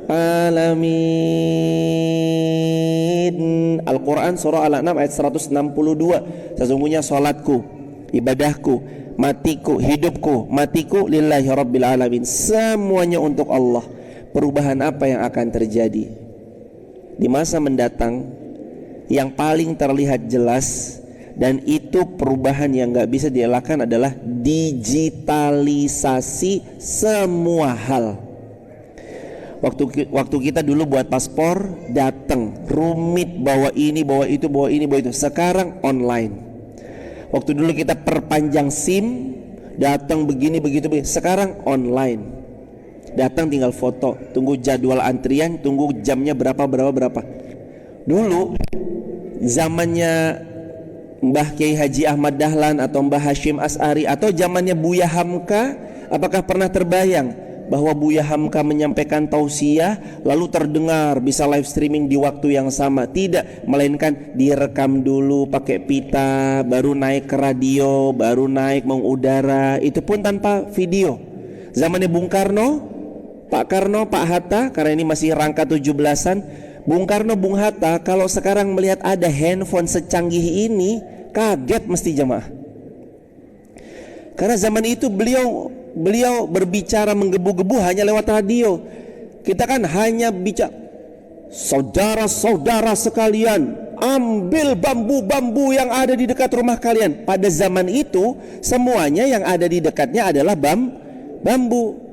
alamin. Al-Quran surah Al-An'am ayat 162. Sesungguhnya salatku, ibadahku, matiku, hidupku, matiku lillahi rabbil alamin. Semuanya untuk Allah. Perubahan apa yang akan terjadi di masa mendatang? Yang paling terlihat jelas, dan itu perubahan yang gak bisa dielakkan, adalah digitalisasi semua hal. Waktu kita dulu buat paspor, datang rumit, bawa ini, bawa itu, bawa ini, bawa itu. Sekarang online. Waktu dulu kita perpanjang SIM, datang begini, begitu. Sekarang online. Datang tinggal foto, tunggu jadwal antrian, tunggu jamnya berapa. Dulu zamannya Mbah Kiai Haji Ahmad Dahlan atau Mbah Hashim As'ari atau zamannya Buya Hamka, apakah pernah terbayang bahwa Buya Hamka menyampaikan tausiah lalu terdengar bisa live streaming di waktu yang sama? Tidak, melainkan direkam dulu pakai pita, baru naik ke radio, baru naik mengudara, itu pun tanpa video. Zamannya Bung Karno, Pak Karno, Pak Hatta, karena ini masih rangka 17-an, Bung Karno, Bung Hatta, kalau sekarang melihat ada handphone secanggih ini, kaget mesti jemaah. Karena zaman itu beliau berbicara menggebu-gebu hanya lewat radio. Kita kan hanya bicara, saudara-saudara sekalian, ambil bambu-bambu yang ada di dekat rumah kalian. Pada zaman itu semuanya yang ada di dekatnya adalah bambu.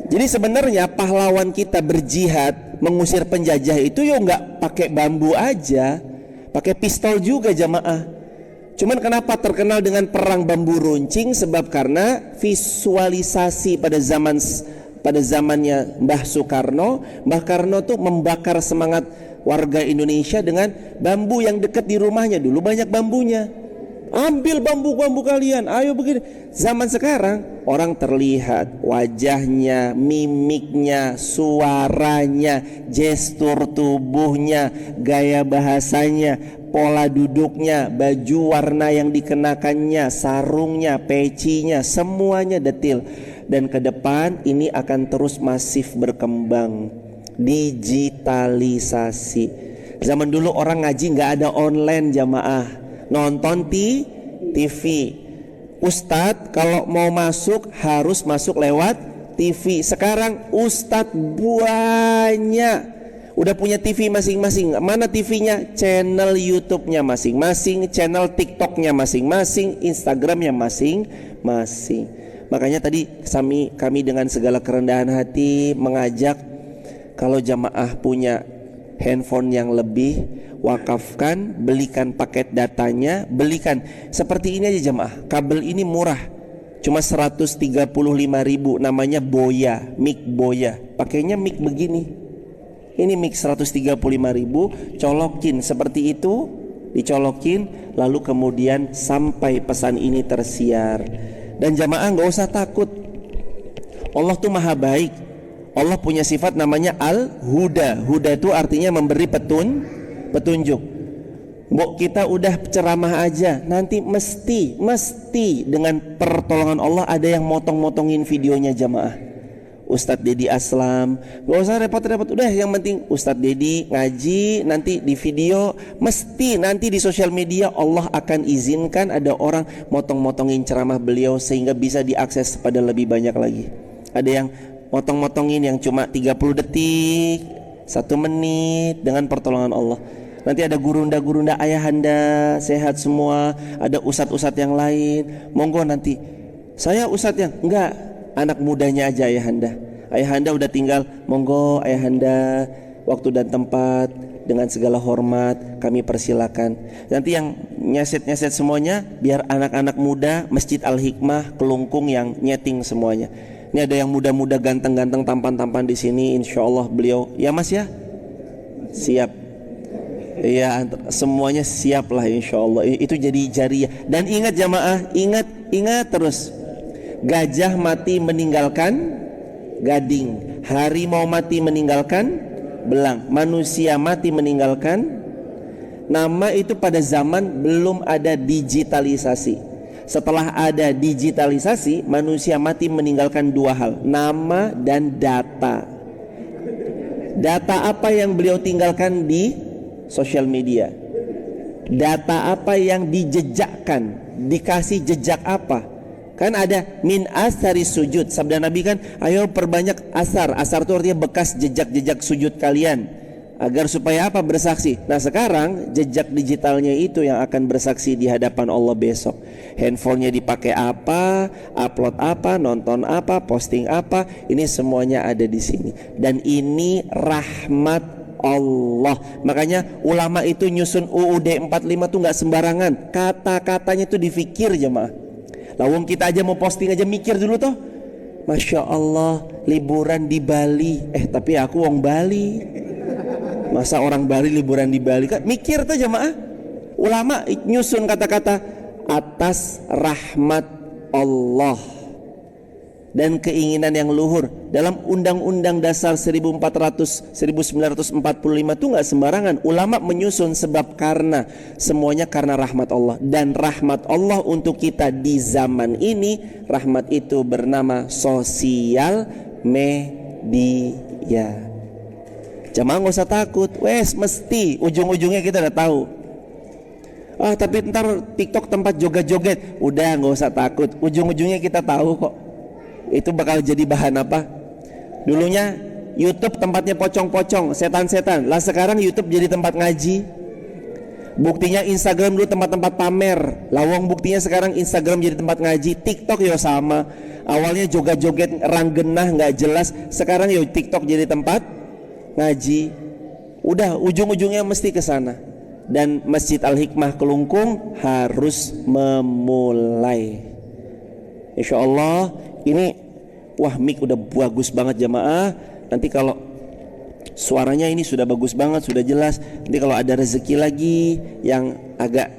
Jadi sebenarnya pahlawan kita berjihad mengusir penjajah itu ya nggak pakai bambu aja, pakai pistol juga jamaah. Cuman kenapa terkenal dengan perang bambu runcing? Sebab karena visualisasi pada zamannya Mbah Soekarno, Mbah Karno tuh membakar semangat warga Indonesia dengan bambu yang dekat di rumahnya. Dulu banyak bambunya. Ambil bambu-bambu kalian, ayo begini. Zaman sekarang orang terlihat wajahnya, mimiknya, suaranya, gestur tubuhnya, gaya bahasanya, pola duduknya, baju warna yang dikenakannya, sarungnya, pecinya, semuanya detail. Dan ke depan ini akan terus masif berkembang. Digitalisasi. Zaman dulu orang ngaji nggak ada online jamaah, nonton TV. Ustadz kalau mau masuk harus masuk lewat TV. Sekarang Ustadz banyak udah punya TV masing-masing. Mana TV-nya? Channel YouTube-nya masing-masing, channel TikTok-nya masing-masing, Instagram-nya masing-masing. Makanya tadi kami dengan segala kerendahan hati mengajak, kalau jamaah punya handphone yang lebih, wakafkan, belikan paket datanya, belikan. Seperti ini aja jamaah, kabel ini murah, cuma 135.000, namanya Boya, mic Boya. Pakainya mic begini, ini mic 135.000, colokin seperti itu, dicolokin, lalu kemudian sampai pesan ini tersiar. Dan jamaah nggak usah takut, Allah tuh maha baik. Allah punya sifat namanya Al-Huda. Huda itu artinya memberi petunjuk. Mbok kita udah ceramah aja, nanti mesti dengan pertolongan Allah ada yang motong-motongin videonya jamaah. Ustadz Dedi Aslam, gak usah repot-repot, udah yang penting Ustadz Dedi ngaji, nanti di video, mesti nanti di sosial media Allah akan izinkan ada orang motong-motongin ceramah beliau sehingga bisa diakses pada lebih banyak lagi. Ada yang motong-motongin yang cuma 30 detik, 1 menit dengan pertolongan Allah. Nanti ada gurunda-gurunda ayahanda sehat semua, ada ustadz-ustadz yang lain. Monggo nanti saya ustadz yang enggak, anak mudanya aja ayahanda. Ayahanda udah tinggal, monggo ayahanda, waktu dan tempat dengan segala hormat kami persilakan. Nanti yang nyeset-nyeset semuanya biar anak-anak muda Masjid Al-Hikmah Kelungkung yang nyeting semuanya. Ini ada yang muda-muda ganteng-ganteng tampan-tampan di sini, insya Allah beliau, ya mas ya, siap, ya semuanya siap lah insya Allah. Itu jadi jariah. Dan ingat jamaah, ingat terus, gajah mati meninggalkan gading, harimau mati meninggalkan belang, manusia mati meninggalkan nama. Itu pada zaman belum ada digitalisasi. Setelah ada digitalisasi, manusia mati meninggalkan 2 hal, nama dan data. Data apa yang beliau tinggalkan di sosial media? Data apa yang dijejakkan? Dikasih jejak apa? Kan ada min asari sujud. Sabda Nabi kan, ayo perbanyak asar. Asar itu artinya bekas jejak-jejak sujud kalian. Agar supaya apa? Bersaksi. Nah sekarang jejak digitalnya itu yang akan bersaksi di hadapan Allah besok. Handphonenya dipakai apa, upload apa, nonton apa, posting apa, ini semuanya ada di sini. Dan ini rahmat Allah. Makanya ulama itu nyusun UUD 45 tuh nggak sembarangan. Kata-katanya tuh difikir jemaah. Lawang kita aja mau posting aja mikir dulu toh. Masya Allah, liburan di Bali. Tapi aku wong Bali. Masa orang Bali liburan di Bali? Kan mikir tuh jemaah. Ulama nyusun kata-kata atas rahmat Allah dan keinginan yang luhur. Dalam Undang-Undang Dasar 1945 itu nggak sembarangan. Ulama menyusun sebab karena semuanya karena rahmat Allah, dan rahmat Allah untuk kita di zaman ini, rahmat itu bernama sosial media. Jamaah nggak usah takut, wes mesti ujung-ujungnya kita udah tahu. Tapi ntar TikTok tempat joget-joget, udah nggak usah takut, ujung-ujungnya kita tahu kok. Itu bakal jadi bahan apa? Dulunya YouTube tempatnya pocong-pocong, setan-setan. Lah sekarang YouTube jadi tempat ngaji. Buktinya Instagram dulu tempat-tempat pamer. Lawang buktinya sekarang Instagram jadi tempat ngaji. TikTok ya sama. Awalnya joget-joget ranggenah nggak jelas. Sekarang ya TikTok jadi tempat ngaji. Udah ujung-ujungnya mesti ke sana. Dan Masjid Al-Hikmah Kelungkung harus memulai. Insya Allah ini, wah mic udah bagus banget jamaah. Nanti kalau suaranya ini sudah bagus banget, sudah jelas. Nanti kalau ada rezeki lagi yang agak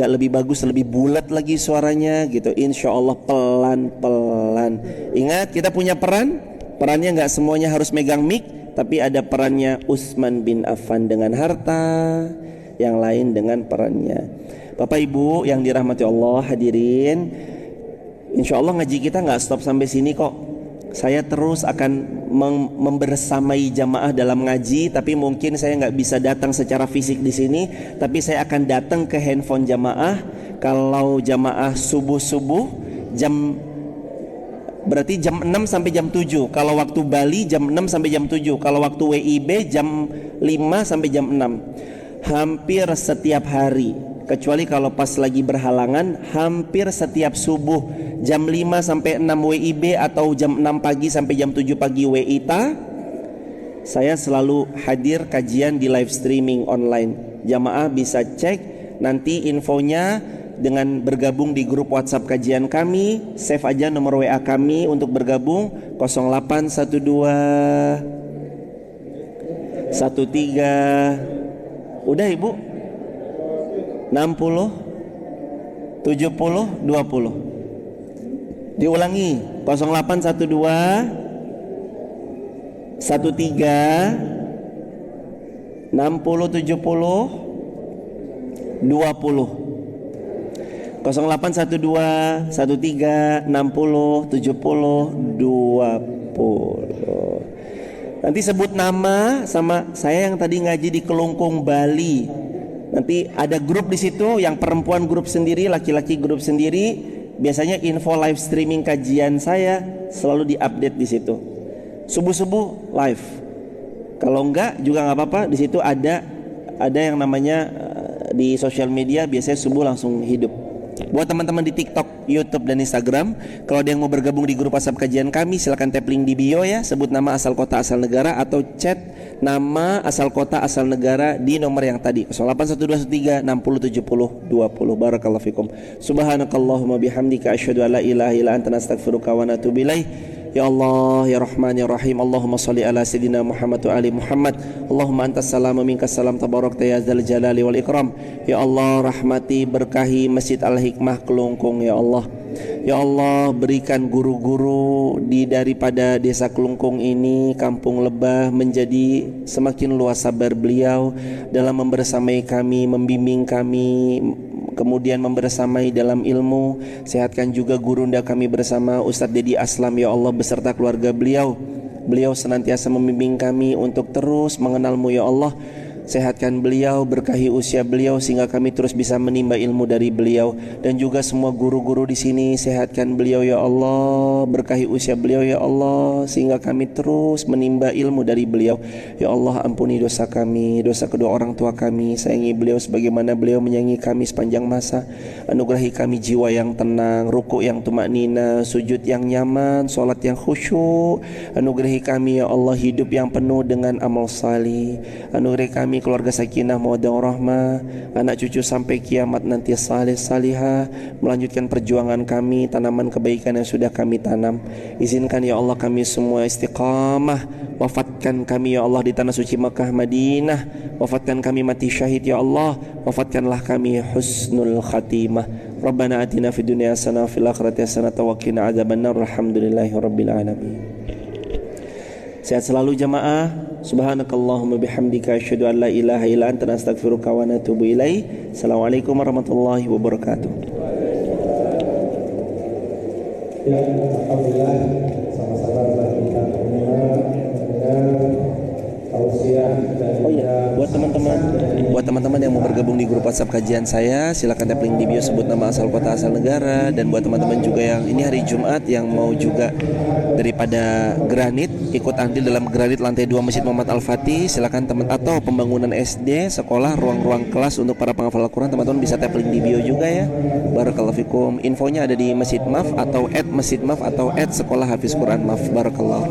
lebih bagus, lebih bulat lagi suaranya gitu, insya Allah pelan-pelan. Ingat kita punya perannya nggak semuanya harus megang mic, tapi ada perannya Utsman bin Affan dengan harta, yang lain dengan perannya. Bapak Ibu yang dirahmati Allah, hadirin, insya Allah ngaji kita nggak stop sampai sini kok. Saya terus akan membersamai jamaah dalam ngaji, tapi mungkin saya nggak bisa datang secara fisik di sini, tapi saya akan datang ke handphone jamaah. Kalau jamaah subuh berarti jam 6 sampai jam 7. Kalau waktu Bali jam 6 sampai jam 7. Kalau waktu WIB jam 5 sampai jam 6. Hampir setiap hari, kecuali kalau pas lagi berhalangan, hampir setiap subuh jam 5 sampai 6 WIB atau jam 6 pagi sampai jam 7 pagi WITA, saya selalu hadir kajian di live streaming online. Jamaah bisa cek nanti infonya dengan bergabung di grup WhatsApp kajian kami. Save aja nomor WA kami untuk bergabung, 0812 13, udah Ibu, 60 70 20. Diulangi, 0812 13 60 70 20. 0812 13 60 70 20. Nanti sebut nama sama saya yang tadi ngaji di Kelungkung Bali. Nanti ada grup di situ, yang perempuan grup sendiri, laki-laki grup sendiri. Biasanya info live streaming kajian saya selalu diupdate di situ. Subuh-subuh live. Kalau enggak juga nggak apa-apa. Di situ ada yang namanya di sosial media biasanya subuh langsung hidup. Buat teman-teman di TikTok, YouTube dan Instagram, kalau ada yang mau bergabung di grup WhatsApp kajian kami, silakan tap link di bio ya, sebut nama, asal kota, asal negara, atau chat nama, asal kota, asal negara di nomor yang tadi 081213 60 70 20. Barakallahu fikum. Subhanakallahumma bihamdika asyhadu an la ilaha illa anta nastaghfiruka wa natubu ilaik. Ya Allah, ya Rahman, ya Rahim. Allahumma salli ala Sayyidina Muhammad wa ali Muhammad. Allahumma antas salam wa minkas salam, tabarakta ya dzal jalali wal ikram. Ya Allah, rahmati, berkahi Masjid Al-Hikmah Kelungkung ya Allah. Ya Allah, berikan guru-guru daripada desa Kelungkung ini, Kampung Lebah, menjadi semakin luas sabar beliau dalam membersamai kami, membimbing kami, kemudian membersamai dalam ilmu. Sehatkan juga gurunda kami bersama Ustadz Dedi Aslam ya Allah, beserta keluarga beliau. Beliau senantiasa membimbing kami untuk terus mengenalmu ya Allah. Sehatkan beliau, berkahi usia beliau sehingga kami terus bisa menimba ilmu dari beliau, dan juga semua guru-guru di sini. Sehatkan beliau ya Allah, berkahi usia beliau ya Allah sehingga kami terus menimba ilmu dari beliau. Ya Allah, ampuni dosa kami, dosa kedua orang tua kami. Sayangi beliau sebagaimana beliau menyayangi kami sepanjang masa. Anugerahi kami jiwa yang tenang, ruku yang tumaknina, sujud yang nyaman, salat yang khusyuk. Anugerahi kami ya Allah hidup yang penuh dengan amal salih. Anugerahi kami kami keluarga sakinah mawaddah warahmah, anak cucu sampai kiamat nanti saleh salihah, melanjutkan perjuangan kami, tanaman kebaikan yang sudah kami tanam. Izinkan ya Allah kami semua istiqamah, wafatkan kami ya Allah di tanah suci Makkah Madinah, wafatkan kami mati syahid ya Allah, wafatkanlah kami husnul khatimah. Rabbana atina fid dunya hasanah wa fil akhirati hasanah wa qina adzabannar. Alhamdulillahirabbil alamin. Sehat selalu jamaah. Subhanakallahumma bihamdika asyhadu an la ilaha illa anta astaghfiruka wa atubu ilaik. Assalamualaikum warahmatullahi wabarakatuh. Ya, alhamdulillah sama-sama kita mendengar tausiah dari Oh iya, buat teman-teman yang mau bergabung di grup WhatsApp kajian saya, silakan tap link di bio, sebut nama asal kota asal negara. Dan buat teman-teman juga yang ini hari Jumat yang mau juga daripada Granit ikut andil dalam Granit lantai 2 Masjid Muhammad Al-Fatih, silakan teman, atau pembangunan SD, sekolah, ruang-ruang kelas untuk para penghafal Al-Quran, teman-teman bisa tap link di bio juga ya. Barakallahu fikum. Infonya ada di Masjid Maf atau @Masjid Maf atau @Sekolah Hafiz Quran Maf. Barakallah.